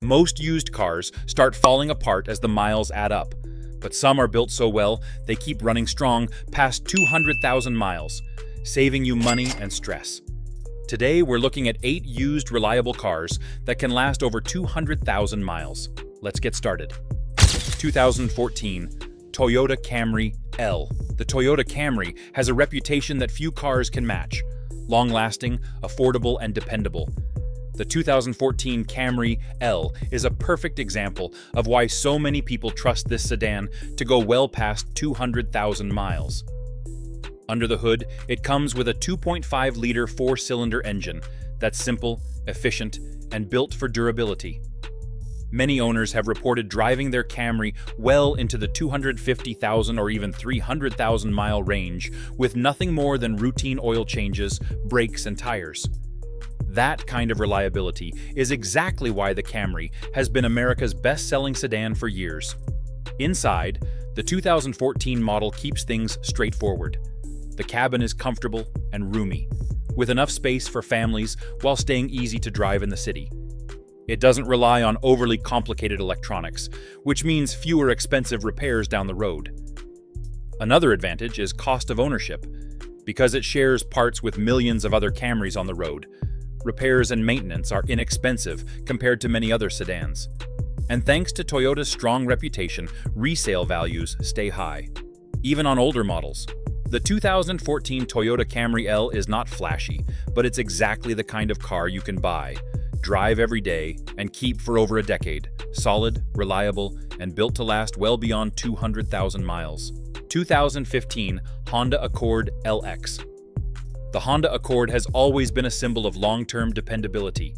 Most used cars start falling apart as the miles add up, but some are built so well they keep running strong past 200,000 miles, saving you money and stress. Today, we're looking at 8 used reliable cars that can last over 200,000 miles. Let's get started. 2014 Toyota Camry L. The Toyota Camry has a reputation that few cars can match: long-lasting, affordable, and dependable. The 2014 Camry L is a perfect example of why so many people trust this sedan to go well past 200,000 miles. Under the hood, it comes with a 2.5-liter 4-cylinder engine that's simple, efficient, and built for durability. Many owners have reported driving their Camry well into the 250,000 or even 300,000 mile range with nothing more than routine oil changes, brakes, and tires. That kind of reliability is exactly why the Camry has been America's best-selling sedan for years. Inside, the 2014 model keeps things straightforward. The cabin is comfortable and roomy, with enough space for families while staying easy to drive in the city. It doesn't rely on overly complicated electronics, which means fewer expensive repairs down the road. Another advantage is cost of ownership. Because it shares parts with millions of other Camrys on the road, repairs and maintenance are inexpensive compared to many other sedans. And thanks to Toyota's strong reputation, resale values stay high, even on older models. The 2014 Toyota Camry L is not flashy, but it's exactly the kind of car you can buy, drive every day, and keep for over a decade. Solid, reliable, and built to last well beyond 200,000 miles. 2015 Honda Accord LX. The Honda Accord has always been a symbol of long-term dependability,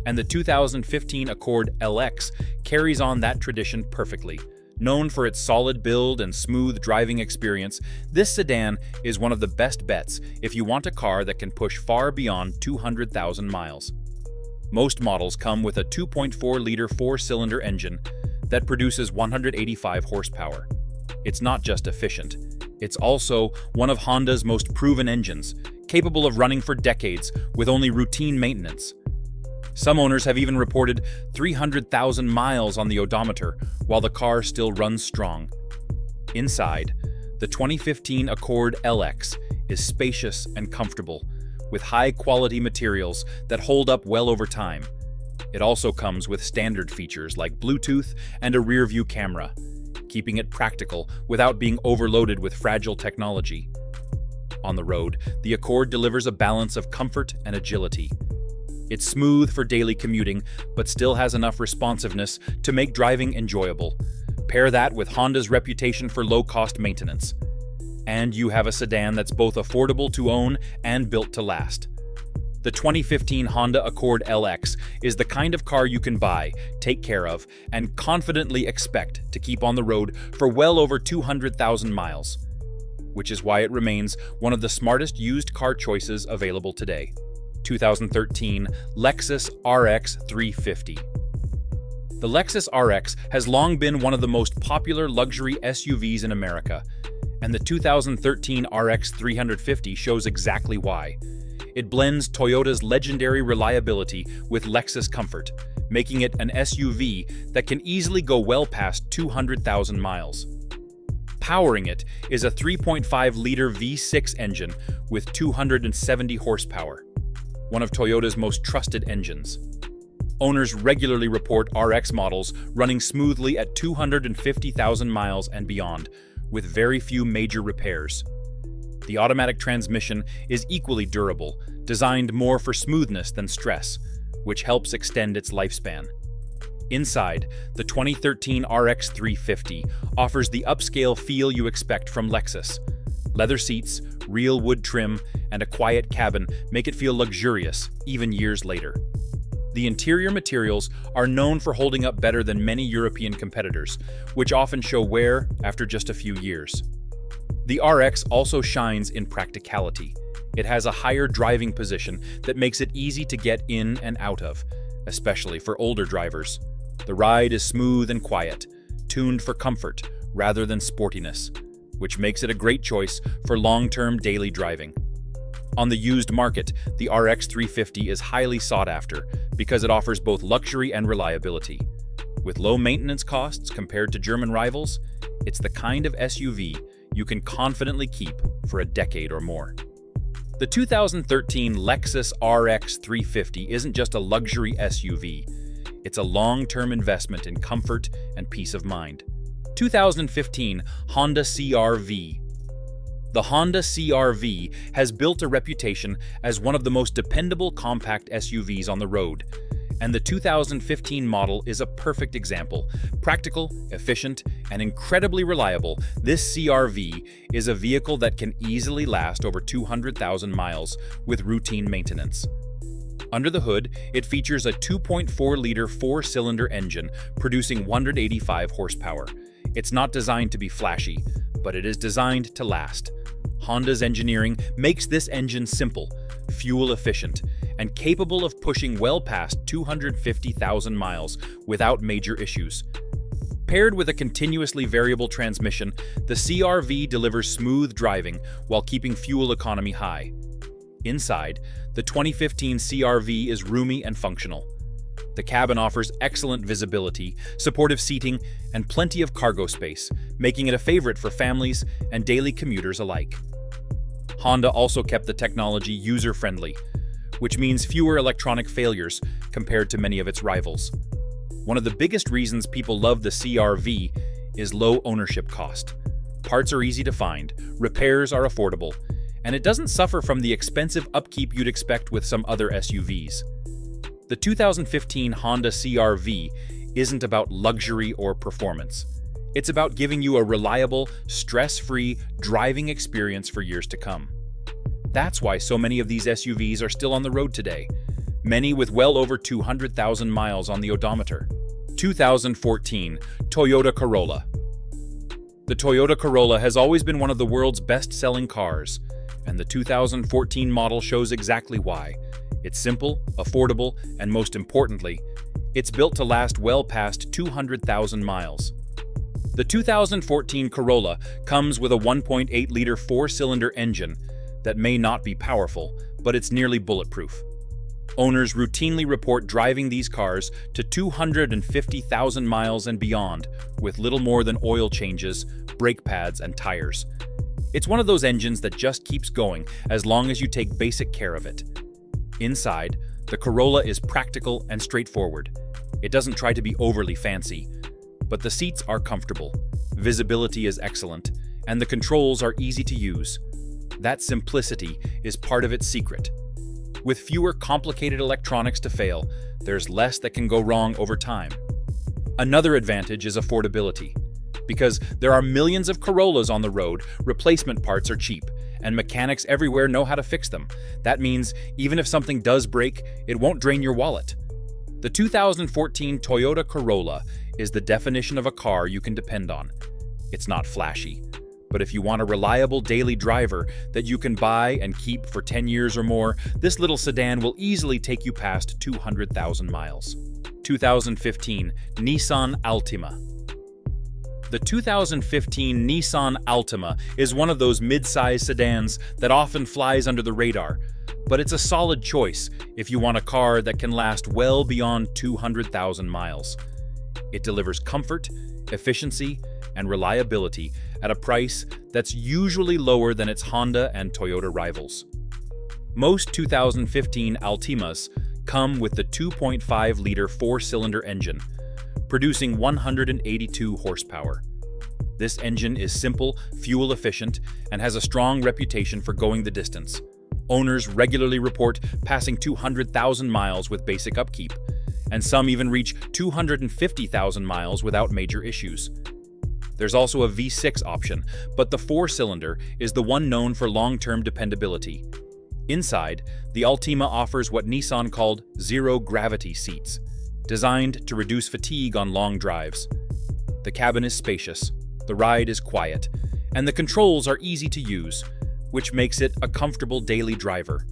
and the 2015 Accord LX carries on that tradition perfectly. Known for its solid build and smooth driving experience, this sedan is one of the best bets if you want a car that can push far beyond 200,000 miles. Most models come with a 2.4-liter 4-cylinder engine that produces 185 horsepower. It's not just efficient, it's also one of Honda's most proven engines, capable of running for decades with only routine maintenance. Some owners have even reported 300,000 miles on the odometer, while the car still runs strong. Inside, the 2015 Accord LX is spacious and comfortable, with high-quality materials that hold up well over time. It also comes with standard features like Bluetooth and a rear-view camera, keeping it practical without being overloaded with fragile technology. On the road, the Accord delivers a balance of comfort and agility. It's smooth for daily commuting, but still has enough responsiveness to make driving enjoyable. Pair that with Honda's reputation for low-cost maintenance, and you have a sedan that's both affordable to own and built to last. The 2015 Honda Accord LX is the kind of car you can buy, take care of, and confidently expect to keep on the road for well over 200,000 miles, which is why it remains one of the smartest used car choices available today. 2013 Lexus RX 350. The Lexus RX has long been one of the most popular luxury SUVs in America, and the 2013 RX 350 shows exactly why. It blends Toyota's legendary reliability with Lexus comfort, making it an SUV that can easily go well past 200,000 miles. Powering it is a 3.5-liter V6 engine with 270 horsepower, one of Toyota's most trusted engines. Owners regularly report RX models running smoothly at 250,000 miles and beyond, with very few major repairs. The automatic transmission is equally durable, designed more for smoothness than stress, which helps extend its lifespan. Inside, the 2013 RX 350 offers the upscale feel you expect from Lexus. Leather seats, real wood trim, and a quiet cabin make it feel luxurious, even years later. The interior materials are known for holding up better than many European competitors, which often show wear after just a few years. The RX also shines in practicality. It has a higher driving position that makes it easy to get in and out of, especially for older drivers. The ride is smooth and quiet, tuned for comfort rather than sportiness, which makes it a great choice for long-term daily driving. On the used market, the RX 350 is highly sought after because it offers both luxury and reliability. With low maintenance costs compared to German rivals, it's the kind of SUV you can confidently keep for a decade or more. The 2013 Lexus RX 350 isn't just a luxury SUV, it's a long-term investment in comfort and peace of mind. 2015 Honda CR-V. The Honda CR-V has built a reputation as one of the most dependable compact SUVs on the road, and the 2015 model is a perfect example. Practical, efficient, and incredibly reliable, this CR-V is a vehicle that can easily last over 200,000 miles with routine maintenance. Under the hood, it features a 2.4-liter four-cylinder engine producing 185 horsepower. It's not designed to be flashy, but it is designed to last. Honda's engineering makes this engine simple, fuel-efficient, and capable of pushing well past 250,000 miles without major issues. Paired with a continuously variable transmission, the CR-V delivers smooth driving while keeping fuel economy high. Inside, the 2015 CR-V is roomy and functional. The cabin offers excellent visibility, supportive seating, and plenty of cargo space, making it a favorite for families and daily commuters alike. Honda also kept the technology user-friendly, which means fewer electronic failures compared to many of its rivals. One of the biggest reasons people love the CR-V is low ownership cost. Parts are easy to find, repairs are affordable, and it doesn't suffer from the expensive upkeep you'd expect with some other SUVs. The 2015 Honda CR-V isn't about luxury or performance. It's about giving you a reliable, stress-free driving experience for years to come. That's why so many of these SUVs are still on the road today, many with well over 200,000 miles on the odometer. 2014 Toyota Corolla. The Toyota Corolla has always been one of the world's best-selling cars, and the 2014 model shows exactly why. It's simple, affordable, and most importantly, it's built to last well past 200,000 miles. The 2014 Corolla comes with a 1.8-liter four-cylinder engine that may not be powerful, but it's nearly bulletproof. Owners routinely report driving these cars to 250,000 miles and beyond with little more than oil changes, brake pads, and tires. It's one of those engines that just keeps going as long as you take basic care of it. Inside, the Corolla is practical and straightforward. It doesn't try to be overly fancy, but the seats are comfortable, visibility is excellent, and the controls are easy to use. That simplicity is part of its secret. With fewer complicated electronics to fail, there's less that can go wrong over time. Another advantage is affordability. Because there are millions of Corollas on the road, replacement parts are cheap, and mechanics everywhere know how to fix them. That means even if something does break, it won't drain your wallet. The 2014 Toyota Corolla is the definition of a car you can depend on. It's not flashy, but if you want a reliable daily driver that you can buy and keep for 10 years or more, this little sedan will easily take you past 200,000 miles. 2015 Nissan Altima. The 2015 Nissan Altima is one of those mid-size sedans that often flies under the radar, but it's a solid choice if you want a car that can last well beyond 200,000 miles. It delivers comfort, efficiency, and reliability at a price that's usually lower than its Honda and Toyota rivals. Most 2015 Altimas come with the 2.5-liter four-cylinder engine, producing 182 horsepower. This engine is simple, fuel-efficient, and has a strong reputation for going the distance. Owners regularly report passing 200,000 miles with basic upkeep, and some even reach 250,000 miles without major issues. There's also a V6 option, but the four-cylinder is the one known for long-term dependability. Inside, the Altima offers what Nissan called zero-gravity seats, designed to reduce fatigue on long drives. The cabin is spacious, the ride is quiet, and the controls are easy to use, which makes it a comfortable daily driver.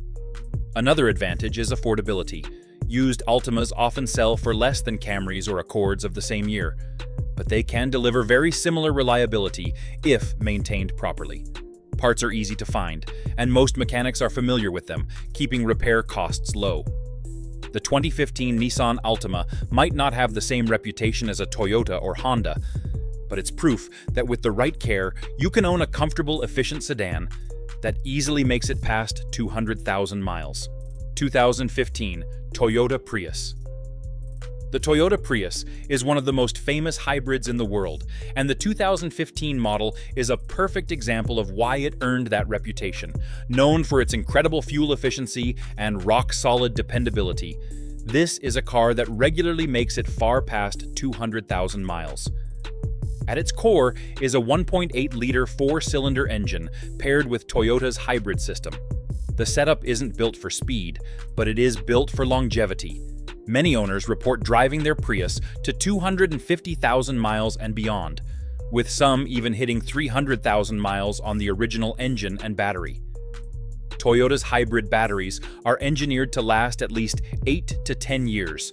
Another advantage is affordability. Used Altimas often sell for less than Camrys or Accords of the same year, but they can deliver very similar reliability if maintained properly. Parts are easy to find, and most mechanics are familiar with them, keeping repair costs low. The 2015 Nissan Altima might not have the same reputation as a Toyota or Honda, but it's proof that with the right care, you can own a comfortable, efficient sedan that easily makes it past 200,000 miles. 2015 Toyota Prius. The Toyota Prius is one of the most famous hybrids in the world, and the 2015 model is a perfect example of why it earned that reputation. Known for its incredible fuel efficiency and rock-solid dependability, this is a car that regularly makes it far past 200,000 miles. At its core is a 1.8-liter four-cylinder engine paired with Toyota's hybrid system. The setup isn't built for speed, but it is built for longevity. Many owners report driving their Prius to 250,000 miles and beyond, with some even hitting 300,000 miles on the original engine and battery. Toyota's hybrid batteries are engineered to last at least 8 to 10 years,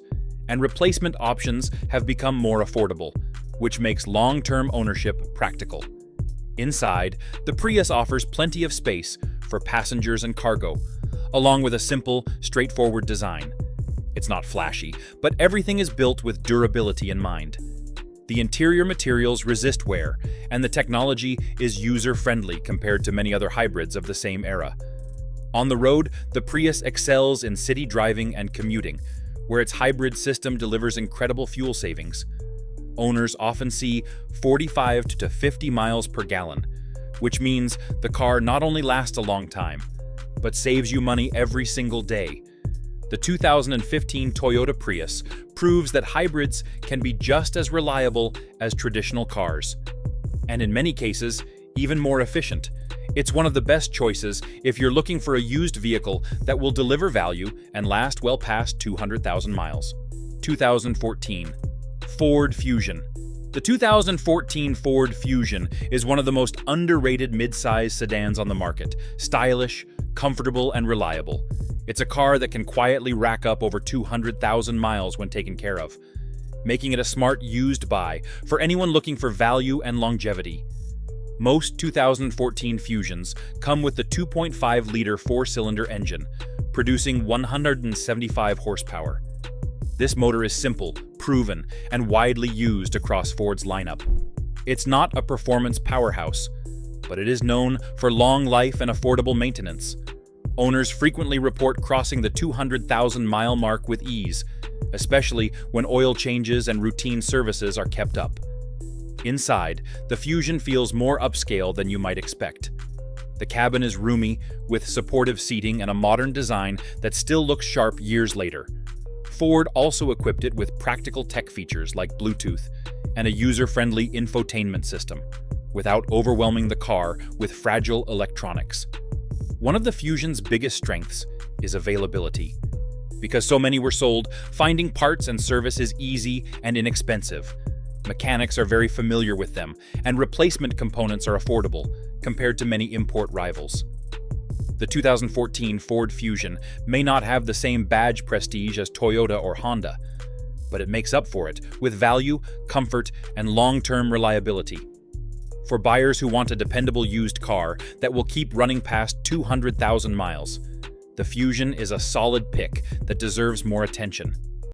and replacement options have become more affordable, which makes long-term ownership practical. Inside, the Prius offers plenty of space for passengers and cargo, along with a simple, straightforward design. It's not flashy, but everything is built with durability in mind. The interior materials resist wear, and the technology is user-friendly compared to many other hybrids of the same era. On the road, the Prius excels in city driving and commuting, where its hybrid system delivers incredible fuel savings. Owners often see 45 to 50 miles per gallon, which means the car not only lasts a long time, but saves you money every single day. The 2015 Toyota Prius proves that hybrids can be just as reliable as traditional cars, and in many cases, even more efficient. It's one of the best choices if you're looking for a used vehicle that will deliver value and last well past 200,000 miles. 2014 Ford Fusion. The 2014 Ford Fusion is one of the most underrated mid-size sedans on the market. Stylish, comfortable, and reliable. It's a car that can quietly rack up over 200,000 miles when taken care of, making it a smart used buy for anyone looking for value and longevity. Most 2014 Fusions come with the 2.5-liter four-cylinder engine, producing 175 horsepower. This motor is simple, proven, and widely used across Ford's lineup. It's not a performance powerhouse, but it is known for long life and affordable maintenance. Owners frequently report crossing the 200,000-mile mark with ease, especially when oil changes and routine services are kept up. Inside, the Fusion feels more upscale than you might expect. The cabin is roomy, with supportive seating and a modern design that still looks sharp years later. Ford also equipped it with practical tech features like Bluetooth and a user-friendly infotainment system, without overwhelming the car with fragile electronics. One of the Fusion's biggest strengths is availability. Because so many were sold, finding parts and service is easy and inexpensive. Mechanics are very familiar with them, and replacement components are affordable, compared to many import rivals. The 2014 Ford Fusion may not have the same badge prestige as Toyota or Honda, but it makes up for it with value, comfort, and long-term reliability. For buyers who want a dependable used car that will keep running past 200,000 miles, the Fusion is a solid pick that deserves more attention.